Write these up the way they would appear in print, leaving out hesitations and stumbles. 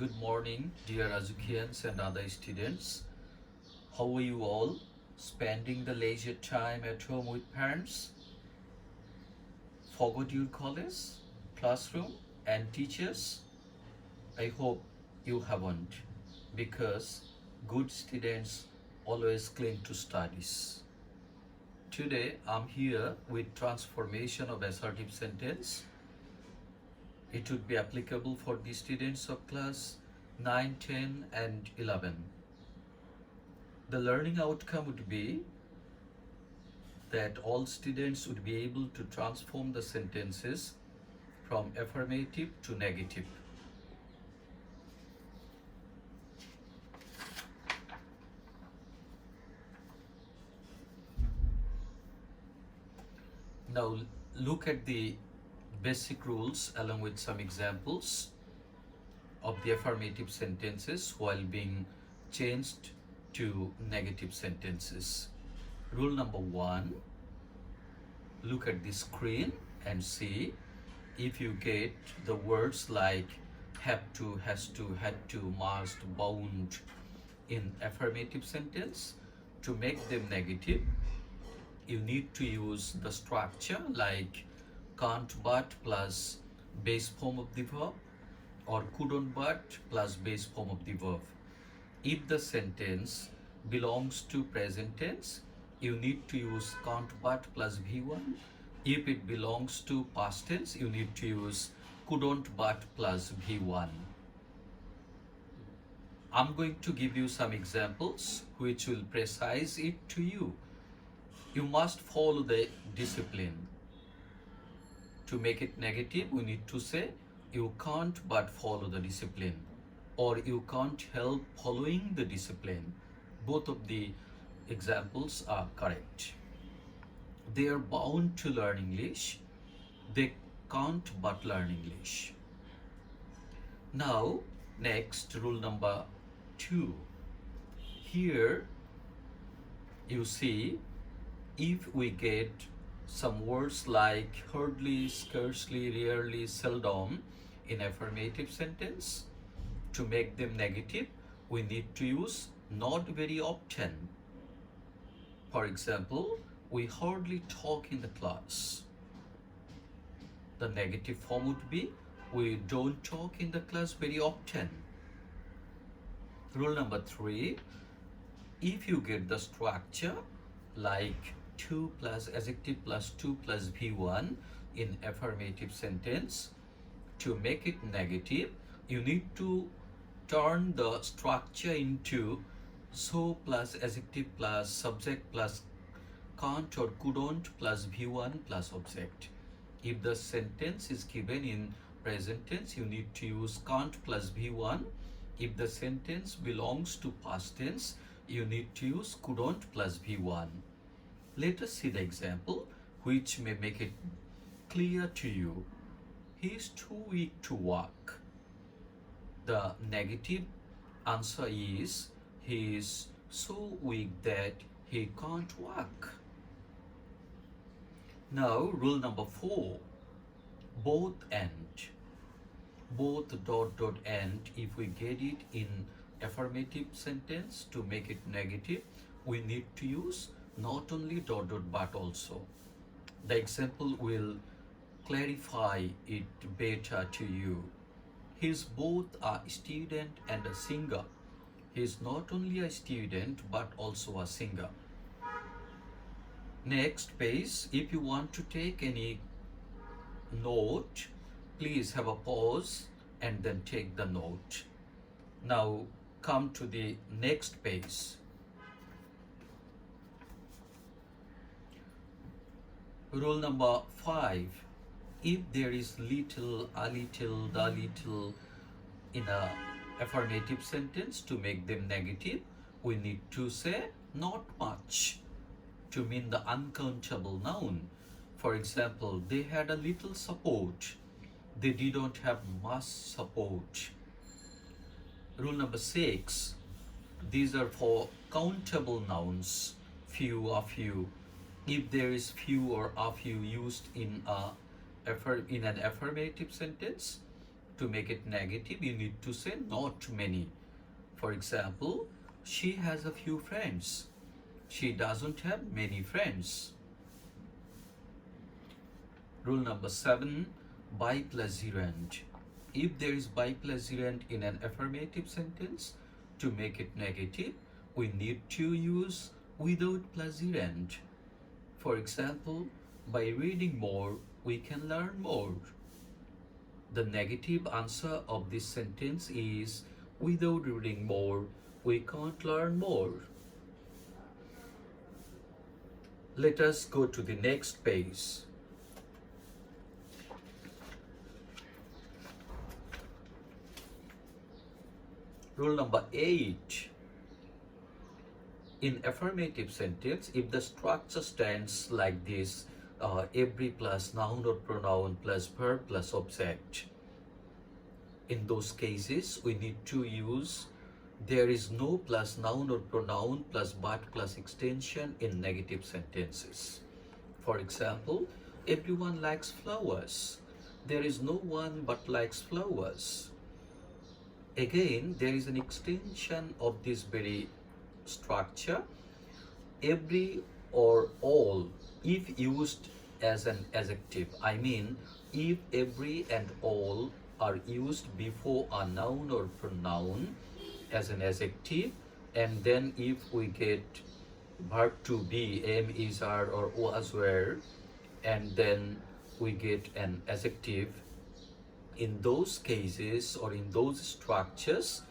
Good morning, dear Azukians and other students. How are you all spending the leisure time at home with parents? Forgot your college, classroom, and teachers? I hope you haven't, because good students always cling to studies. Today, I'm here with transformation of assertive sentence. It would be applicable for the students of class 9, 10, and 11. The learning outcome would be that all students would be able to transform the sentences from affirmative to negative. Now look at the basic rules along with some examples of the affirmative sentences while being changed to negative sentences. Rule number 1, look at the screen and see if you get the words like have to, has to, had to, must, bound in affirmative sentence. To make them negative, you need to use the structure like can't but plus base form of the verb, or couldn't but plus base form of the verb. If the sentence belongs to present tense, you need to use can't but plus V1. If it belongs to past tense, you need to use couldn't but plus V1. I'm going to give you some examples which will precise it to you. You must follow the discipline. To make it negative, we need to say you can't but follow the discipline, or you can't help following the discipline. Both of the examples are correct. They are bound to learn English. They can't but learn English. Now, next, rule number 2. Here you see, if we get some words like hardly, scarcely, rarely, seldom in affirmative sentence, to make them negative, we need to use not very often. For example, we hardly talk in the class. The negative form would be we don't talk in the class very often. Rule number 3, if you get the structure like 2 plus adjective plus 2 plus V1 in affirmative sentence, to make it negative, you need to turn the structure into so plus adjective plus subject plus can't or couldn't plus V1 plus object. If the sentence is given in present tense, you need to use can't plus V1. If the sentence belongs to past tense, you need to use couldn't plus V1. Let us see the example which may make it clear to you. He is too weak to walk. The negative answer is he is so weak that he can't walk. Now, rule number 4, both and. Both dot dot and, if we get it in affirmative sentence, to make it negative, we need to use not only dot dot but also. The example will clarify it better to you. He is both a student and a singer. He is not only a student but also a singer. Next page, if you want to take any note, please have a pause and then take the note. Now come to the next page. Rule number 5, if there is little, a little, the little in a affirmative sentence, to make them negative, we need to say not much to mean the uncountable noun. For example, they had a little support. They didn't have much support. Rule number 6, these are for countable nouns, few, a few. If there is few or a few used in an affirmative sentence, To make it negative, you need to say not many. For example, she has a few friends. She doesn't have many friends. Rule number 7, by plus gerund. If there is by plus gerund in an affirmative sentence, to make it negative, we need to use without plus gerund. For example, by reading more, we can learn more. The negative answer of this sentence is without reading more, we can't learn more. Let us go to the next page. Rule number 8. In affirmative sentence, if the structure stands like this, every plus noun or pronoun plus verb plus object, in those cases, we need to use there is no plus noun or pronoun plus but plus extension in negative sentences. For example, everyone likes flowers. There is no one but likes flowers. Again, there is an extension of this very structure. Every or all, if used as an adjective, I mean if every and all are used before a noun or pronoun as an adjective, and then if we get verb to be, am, is, are, or was, were, and then we get an adjective, in those cases or in those structures,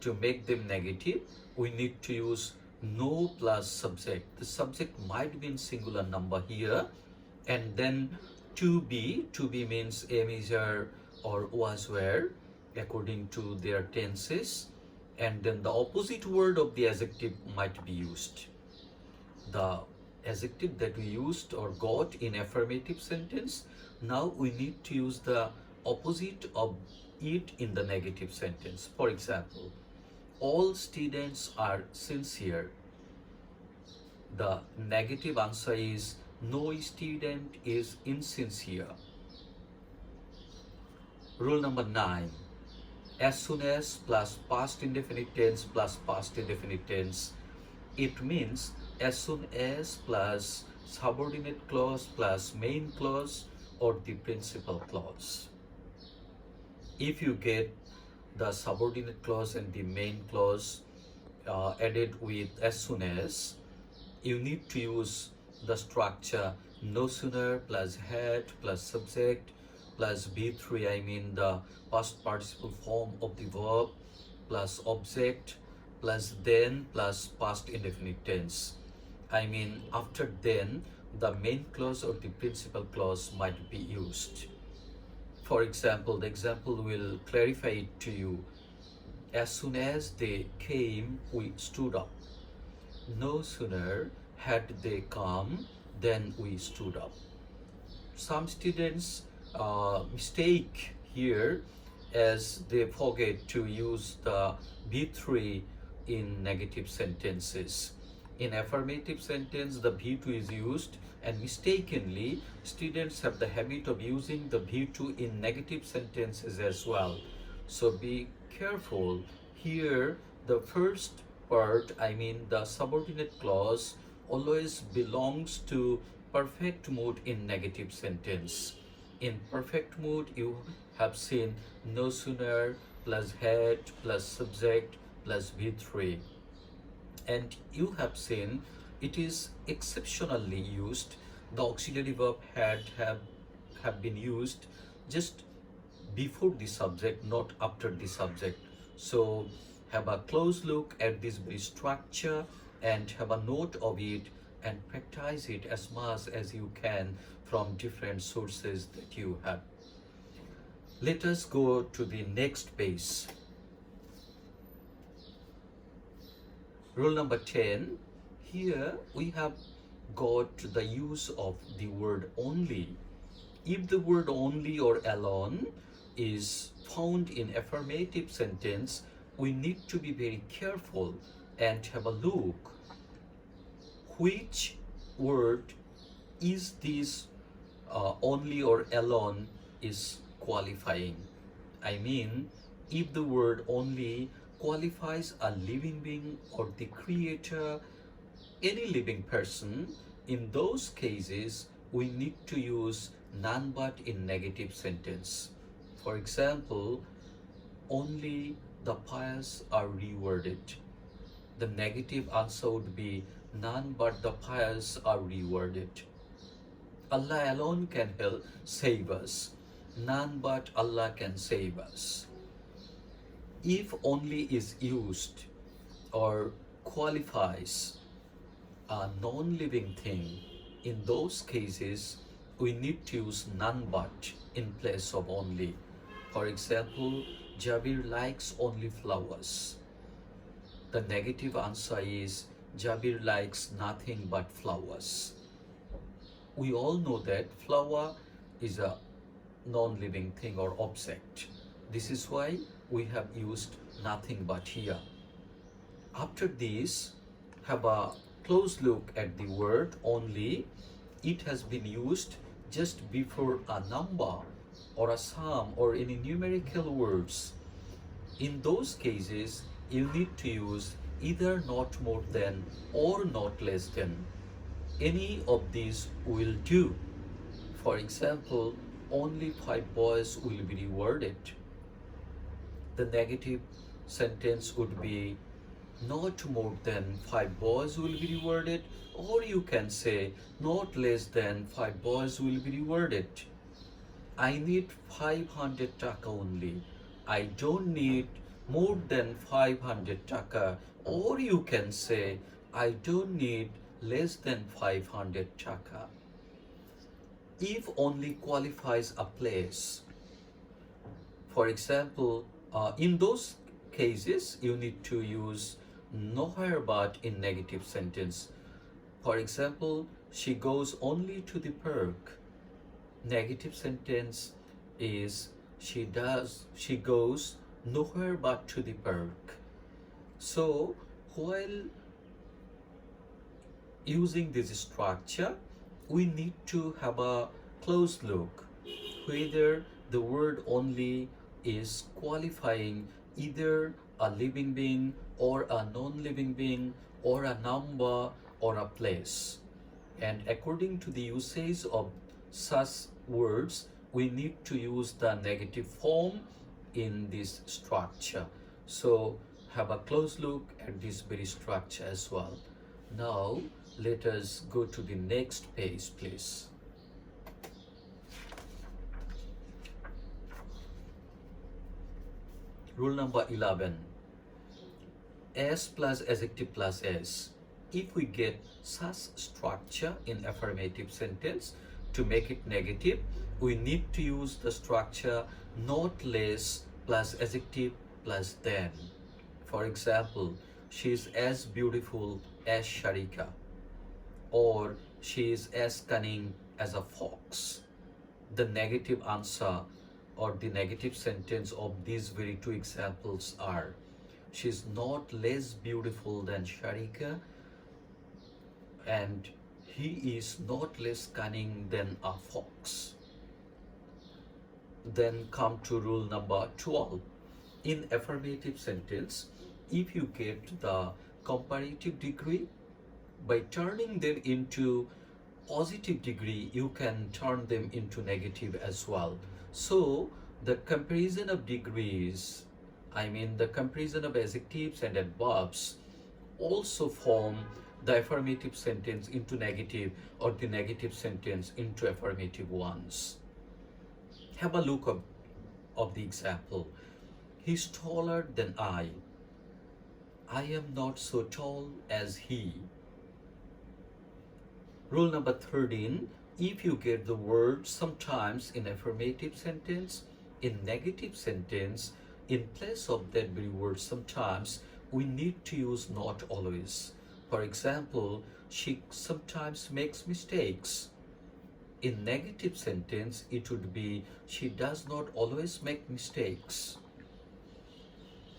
to make them negative, we need to use no plus subject. The subject might be in singular number here, and then to be means am, is, are, or was, were, according to their tenses, and then the opposite word of the adjective might be used. The adjective that we used or got in affirmative sentence, now we need to use the opposite of it in the negative sentence. For example, all students are sincere. The negative answer is no student is insincere. Rule number 9. As soon as plus past indefinite tense plus past indefinite tense, it means as soon as plus subordinate clause plus main clause or the principal clause. If you get the subordinate clause and the main clause added with as soon as, you need to use the structure no sooner plus had plus subject plus B3, I mean the past participle form of the verb, plus object, plus then, plus past indefinite tense. I mean after then, the main clause or the principal clause might be used. For example, the example will clarify it to you. As soon as they came, we stood up. No sooner had they come than we stood up. Some students mistake here as they forget to use the B3 in negative sentences. In affirmative sentence, the V2 is used, and mistakenly, students have the habit of using the V2 in negative sentences as well. So be careful. Here, the first part, I mean the subordinate clause, always belongs to perfect mood in negative sentence. In perfect mood, you have seen no sooner plus had plus subject plus V3. And you have seen it is exceptionally used. The auxiliary verb had have been used just before the subject, not after the subject. So have a close look at this very structure and have a note of it and practice it as much as you can from different sources that you have. Let us go to the next page. Rule number 10. Here we have got the use of the word only. If the word only or alone is found in affirmative sentence, we need to be very careful and have a look. Which word is this only or alone is qualifying? I mean, if the word only qualifies a living being or the creator, any living person, in those cases, we need to use none but in negative sentence. For example, only the pious are rewarded. The negative answer would be none but the pious are rewarded. Allah alone can help save us. None but Allah can save us. If only is used or qualifies a non-living thing, in those cases we need to use none but in place of only. For example, Jabir likes only flowers. The negative answer is Jabir likes nothing but flowers. We all know that flower is a non-living thing or object. This is why we have used nothing but here. After this, have a close look at the word only. It has been used just before a number or a sum or any numerical words. In those cases, you need to use either not more than or not less than. Any of these will do. For example, only 5 boys will be rewarded. The negative sentence would be not more than 5 boys will be rewarded, or you can say not less than 5 boys will be rewarded. I need 500 taka only. I don't need more than 500 taka, or you can say I don't need less than 500 taka. If only qualifies a place. For example, in those cases, you need to use nowhere but in negative sentence. For example, she goes only to the park. Negative sentence is she goes nowhere but to the park. So while using this structure, we need to have a close look whether the word only is qualifying either a living being or a non-living being or a number or a place. And according to the usage of such words, we need to use the negative form in this structure. So have a close look at this very structure as well. Now let us go to the next page, please. Rule number 11. S plus adjective plus S. If we get such structure in affirmative sentence, to make it negative, we need to use the structure not less plus adjective plus than. For example, she is as beautiful as Sharika, or she is as cunning as a fox. The negative answer or the negative sentence of these very two examples are she is not less beautiful than Sharika, and he is not less cunning than a fox. Then come to rule number 12. In affirmative sentence, if you get the comparative degree, by turning them into positive degree, you can turn them into negative as well. So the comparison of degrees, I mean the comparison of adjectives and adverbs, also form the affirmative sentence into negative or the negative sentence into affirmative ones. Have a look of the example. He's taller than I. I am not so tall as he. Rule number 13. If you get the word sometimes in affirmative sentence, in negative sentence, in place of that very word sometimes, we need to use not always. For example, she sometimes makes mistakes. In negative sentence, it would be she does not always make mistakes.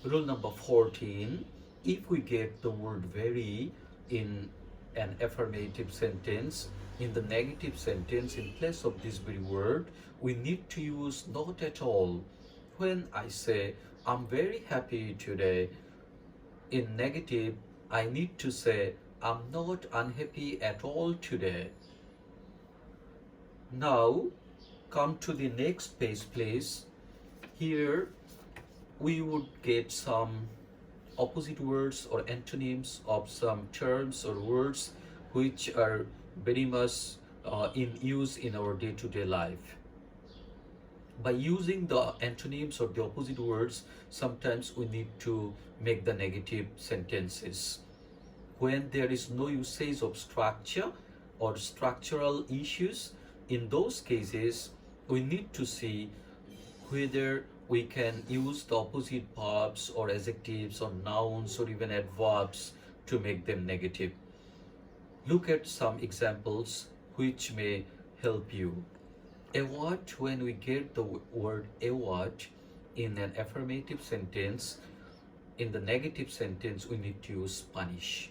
Rule number 14. If we get the word very in an affirmative sentence, in the negative sentence, in place of this very word, we need to use not at all. When I say, I'm very happy today, in negative, I need to say, I'm not unhappy at all today. Now, come to the next page, please. Here, we would get some opposite words or antonyms of some terms or words which are very much in use in our day-to-day life. By using the antonyms or the opposite words, sometimes we need to make the negative sentences. When there is no usage of structure or structural issues, in those cases, we need to see whether we can use the opposite verbs or adjectives or nouns or even adverbs to make them negative. Look at some examples which may help you. A word, when we get the word a word in an affirmative sentence, in the negative sentence we need to use punish.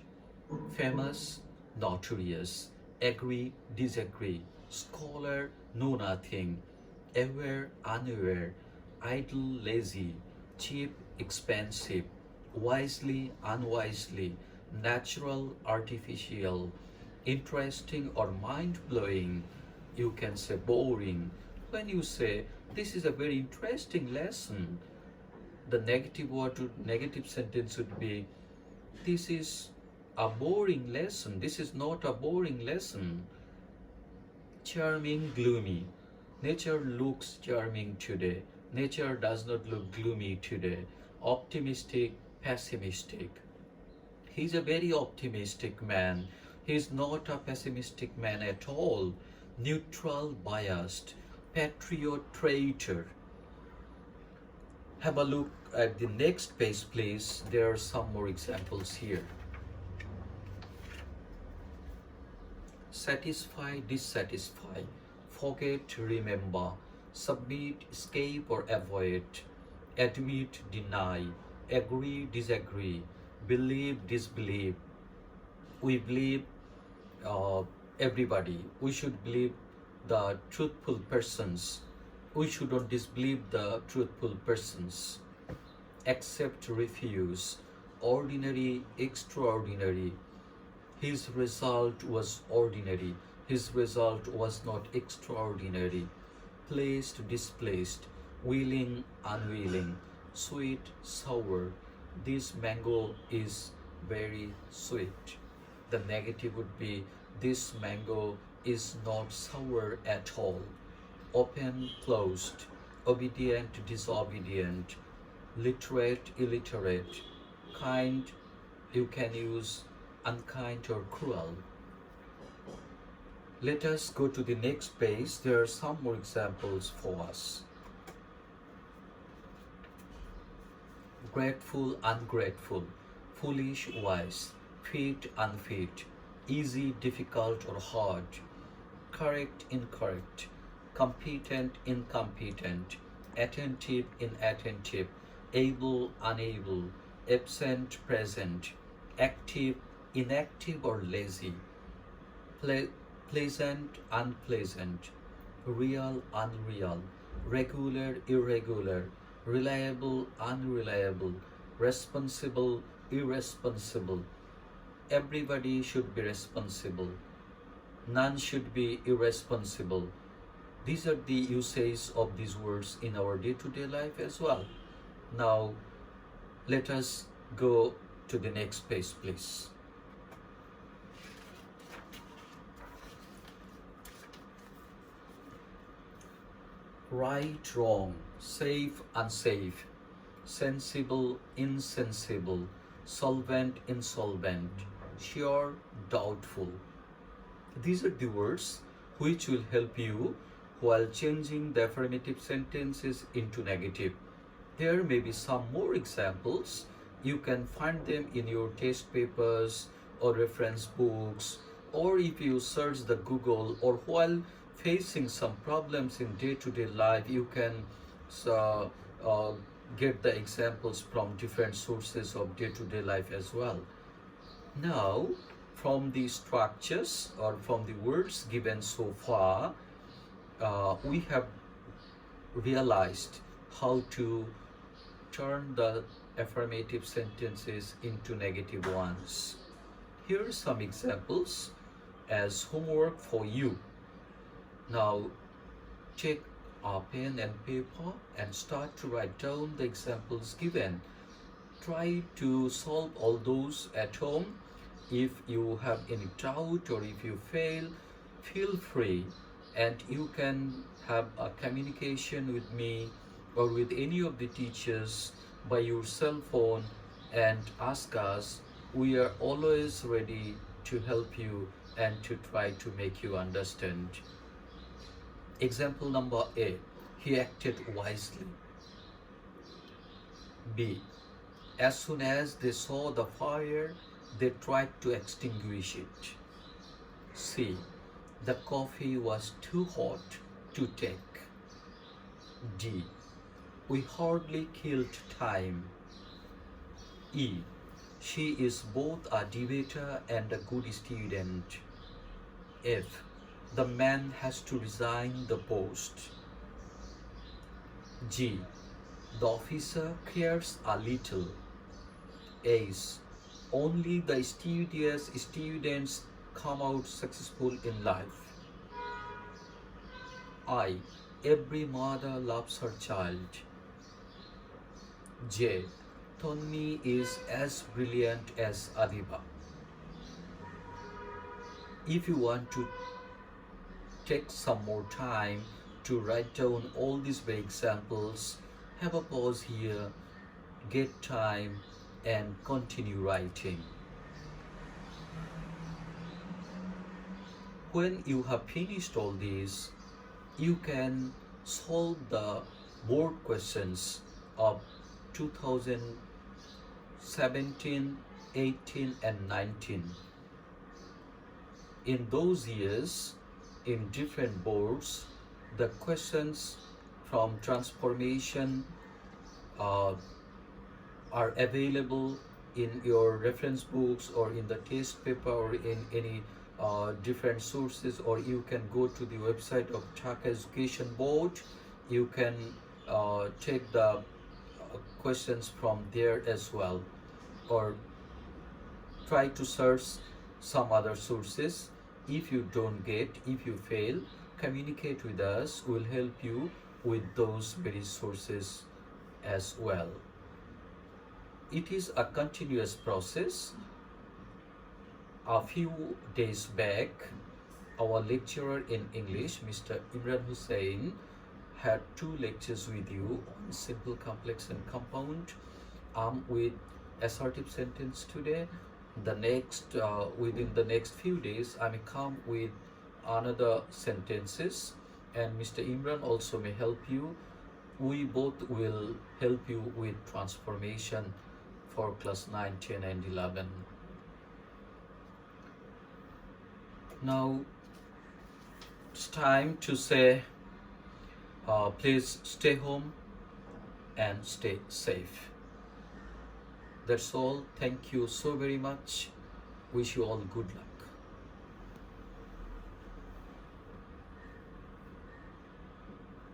Famous, notorious, agree, disagree, scholar, know nothing, aware, unaware, idle, lazy, cheap, expensive, wisely, unwisely, natural, artificial, interesting or mind-blowing. You can say boring. When you say, this is a very interesting lesson, the negative word, negative sentence would be, this is a boring lesson. This is not a boring lesson. Charming, gloomy. Nature looks charming today. Nature does not look gloomy today. Optimistic, pessimistic. He's a very optimistic man. He's not a pessimistic man at all. Neutral, biased, patriot, traitor. Have a look at the next page, please. There are some more examples here. Satisfy, dissatisfy, forget, remember, submit, escape or avoid, admit, deny, agree, disagree, believe, disbelieve. We believe everybody. We should believe the truthful persons. We should not disbelieve the truthful persons. Accept, refuse, ordinary, extraordinary. His result was ordinary. His result was not extraordinary. Placed, displaced, willing, unwilling, sweet, sour. This mango is very sweet. The negative would be, this mango is not sour at all. Open, closed, obedient, disobedient, literate, illiterate, kind, you can use unkind or cruel. Let us go to the next page. There are some more examples for us. Grateful, ungrateful, foolish, wise, fit, unfit, easy, difficult or hard, correct, incorrect, competent, incompetent, attentive, inattentive, able, unable, absent, present, active, inactive or lazy, pleasant, unpleasant, real, unreal, regular, irregular, reliable, unreliable, responsible, irresponsible. Everybody should be responsible. None should be irresponsible. These are the usages of these words in our day-to-day life as well. Now, let us go to the next page, please. Right, wrong, safe, unsafe, sensible, insensible, solvent, insolvent, sure, doubtful. These are the words which will help you while changing the affirmative sentences into negative. There may be some more examples. You can find them in your test papers or reference books, or if you search the Google, or while facing some problems in day-to-day life, you can get the examples from different sources of day-to-day life as well. Now, from the structures or from the words given so far, we have realized how to turn the affirmative sentences into negative ones. Here are some examples as homework for you. Now take a pen and paper and start to write down the examples given. Try to solve all those at home. If you have any doubt or if you fail, feel free, and you can have a communication with me or with any of the teachers by your cell phone and ask us. We are always ready to help you and to try to make you understand. Example number A, he acted wisely. B, as soon as they saw the fire, they tried to extinguish it. C, the coffee was too hot to take. D, we hardly killed time. E, she is both a debater and a good student. F, the man has to resign the post. G, the officer cares a little. H, only the studious students come out successful in life. I, every mother loves her child. J, Tony is as brilliant as Adiba. If you want to take some more time to write down all these very examples, have a pause here, get time, and continue writing. When you have finished all these, you can solve the board questions of 2017, 18, and 19. In those years, in different boards, the questions from transformation are available in your reference books or in the test paper or in any different sources, or you can go to the website of Dhaka Education Board. You can take the questions from there as well, or try to search some other sources. If you don't get, if you fail, communicate with us. We'll help you with those very sources as well. It is a continuous process. A few days back, our lecturer in English, Mr. Imran Hussain, had 2 lectures with you on simple, complex, and compound. With assertive sentence today. The next, within the next few days, I may come with another sentences, and Mr. Imran also may help you. We both will help you with transformation for class 9, 10, and 11. Now it's time to say, please stay home and stay safe. That's all. Thank you so very much. Wish you all good luck.